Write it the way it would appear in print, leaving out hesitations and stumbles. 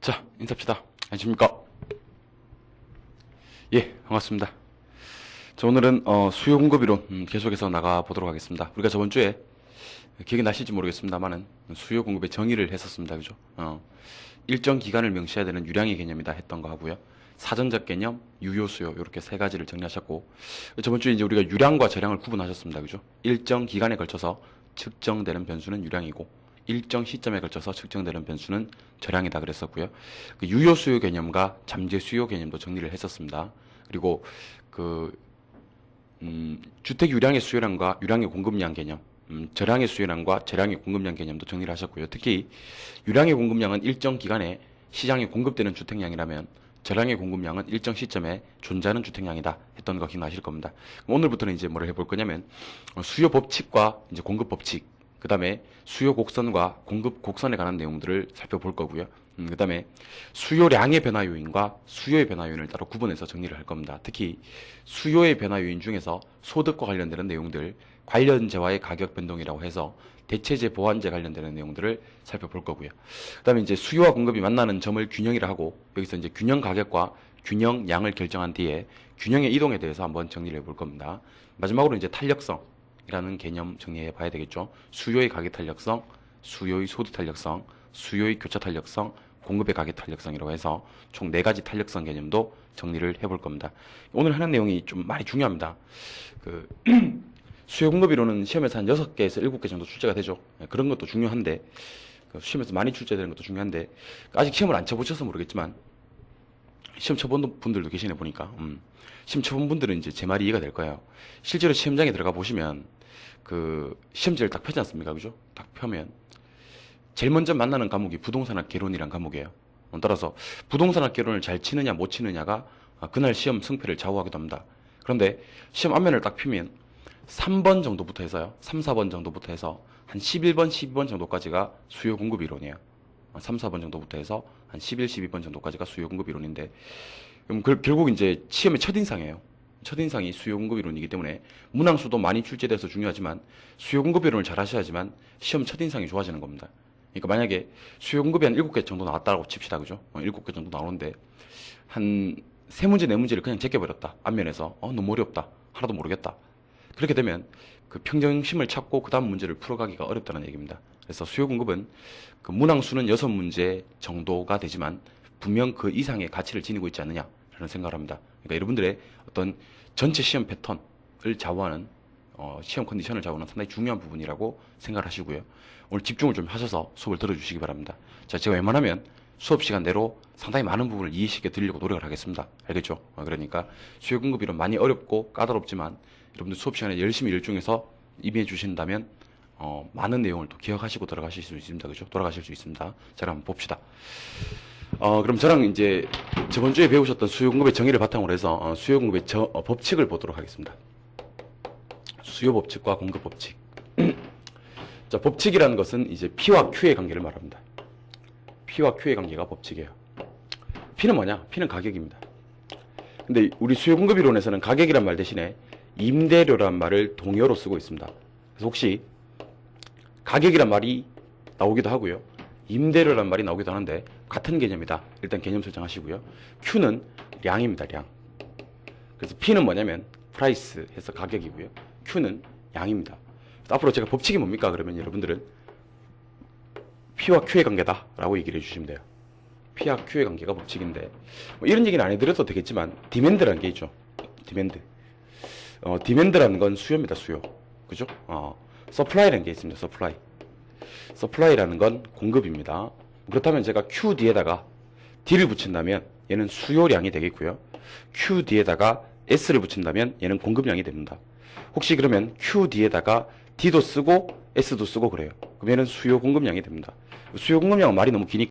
자, 인사합시다. 안녕하십니까? 예, 반갑습니다. 자, 오늘은 수요 공급 이론 계속해서 나가보도록 하겠습니다. 우리가 저번 주에 기억이 나실지 모르겠습니다만은 수요 공급의 정의를 했었습니다. 그죠? 일정 기간을 명시해야 되는 유량의 개념이다 했던 거 하고요. 사전적 개념, 유효 수요 이렇게 세 가지를 정리하셨고, 저번 주에 이제 우리가 유량과 저량을 구분하셨습니다. 그죠? 일정 기간에 걸쳐서 측정되는 변수는 유량이고, 일정 시점에 걸쳐서 측정되는 변수는 저량이다 그랬었고요. 그 유효 수요 개념과 잠재 수요 개념도 정리를 했었습니다. 그리고 주택 유량의 수요량과 유량의 공급량 개념, 저량의 수요량과 저량의 공급량 개념도 정리를 하셨고요. 특히 유량의 공급량은 일정 기간에 시장에 공급되는 주택량이라면 저량의 공급량은 일정 시점에 존재하는 주택량이다 했던 거 기억나실 겁니다. 오늘부터는 이제 뭐를 해볼 거냐면 수요 법칙과 이제 공급 법칙, 그 다음에 수요 곡선과 공급 곡선에 관한 내용들을 살펴볼 거고요. 그 다음에 수요량의 변화 요인과 수요의 변화 요인을 따로 구분해서 정리를 할 겁니다. 특히 수요의 변화 요인 중에서 소득과 관련되는 내용들, 관련재와의 가격 변동이라고 해서 대체재, 보완재 관련되는 내용들을 살펴볼 거고요. 그 다음에 이제 수요와 공급이 만나는 점을 균형이라 하고, 여기서 이제 균형 가격과 균형 양을 결정한 뒤에 균형의 이동에 대해서 한번 정리를 해볼 겁니다. 마지막으로 이제 탄력성 이라는 개념 정리해 봐야 되겠죠. 수요의 가격 탄력성, 수요의 소득 탄력성, 수요의 교차 탄력성, 공급의 가격 탄력성이라고 해서 총 4가지 탄력성 개념도 정리를 해볼 겁니다. 오늘 하는 내용이 좀 많이 중요합니다. 수요 공급 이론은 시험에서 한 6개에서 7개 정도 출제가 되죠. 그런 것도 중요한데, 시험에서 많이 출제되는 것도 중요한데, 아직 시험을 안 쳐보셔서 모르겠지만, 시험 쳐본 분들도 계시네 보니까. 시험 쳐본 분들은 이제 제 말이 이해가 될 거예요. 실제로 시험장에 들어가 보시면 시험지를 딱 펴지 않습니까? 그죠? 딱 펴면 제일 먼저 만나는 과목이 부동산학 개론이란 과목이에요. 따라서 부동산학 개론을 잘 치느냐 못 치느냐가 그날 시험 승패를 좌우하기도 합니다. 그런데 시험 앞면을 딱 펴면 3번 정도부터 해서요. 3, 4번 정도부터 해서 한 11번, 12번 정도까지가 수요 공급 이론이에요. 3, 4번 정도부터 해서 한 11, 12번 정도까지가 수요 공급 이론인데, 결국 이제 시험의 첫인상이에요. 첫인상이 수요 공급 이론이기 때문에 문항수도 많이 출제돼서 중요하지만 수요 공급 이론을 잘 하셔야지만 시험 첫인상이 좋아지는 겁니다. 그러니까 만약에 수요 공급이 한 7개 정도 나왔다고 칩시다. 그죠? 7개 정도 나오는데 한 3문제, 4문제를 그냥 제껴버렸다. 앞면에서 너무 어렵다. 하나도 모르겠다. 그렇게 되면 그 평정심을 찾고 그 다음 문제를 풀어가기가 어렵다는 얘기입니다. 그래서 수요 공급은 그 문항수는 6문제 정도가 되지만 분명 그 이상의 가치를 지니고 있지 않느냐라는 생각을 합니다. 그러니까 여러분들의 어떤 전체 시험 패턴을 좌우하는 시험 컨디션을 좌우하는 상당히 중요한 부분이라고 생각을 하시고요. 오늘 집중을 좀 하셔서 수업을 들어주시기 바랍니다. 자, 제가 웬만하면 수업 시간 내로 상당히 많은 부분을 이해시켜 드리려고 노력을 하겠습니다. 알겠죠? 그러니까 수요 공급 이론 많이 어렵고 까다롭지만 여러분들 수업 시간에 열심히 일중해서 임해 주신다면 많은 내용을 또 기억하시고 돌아가실 수 있습니다. 그죠? 돌아가실 수 있습니다. 자, 한번 봅시다. 그럼 저랑 이제 저번 주에 배우셨던 수요 공급의 정의를 바탕으로 해서 수요 공급의 법칙을 보도록 하겠습니다. 수요 법칙과 공급 법칙. 자, 법칙이라는 것은 이제 P와 Q의 관계를 말합니다. P와 Q의 관계가 법칙이에요. P는 뭐냐? P는 가격입니다. 근데 우리 수요 공급 이론에서는 가격이란 말 대신에 임대료란 말을 동의어로 쓰고 있습니다. 그래서 혹시 가격이란 말이 나오기도 하고요. 임대료란 말이 나오기도 하는데 같은 개념이다. 일단 개념 설정하시고요. Q는 량입니다. 량. 그래서 P는 뭐냐면 프라이스 해서 가격이고요. Q는 양입니다. 그래서 앞으로 제가 법칙이 뭡니까? 그러면 여러분들은 P와 Q의 관계다 라고 얘기를 해주시면 돼요. P와 Q의 관계가 법칙인데 뭐 이런 얘기는 안 해드려도 되겠지만 디맨드라는 게 있죠. 디맨드. 디맨드라는 건 수요입니다. 수요. 그죠? 서플라이라는 게 있습니다. 서플라이. 서플라이라는 건 공급입니다. 그렇다면 제가 Q 뒤에다가 D를 붙인다면 얘는 수요량이 되겠고요. Q 뒤에다가 S를 붙인다면 얘는 공급량이 됩니다. 혹시 그러면 Q 뒤에다가 D도 쓰고 S도 쓰고 그래요. 그럼 얘는 수요 공급량이 됩니다. 수요 공급량은 말이 너무 기니까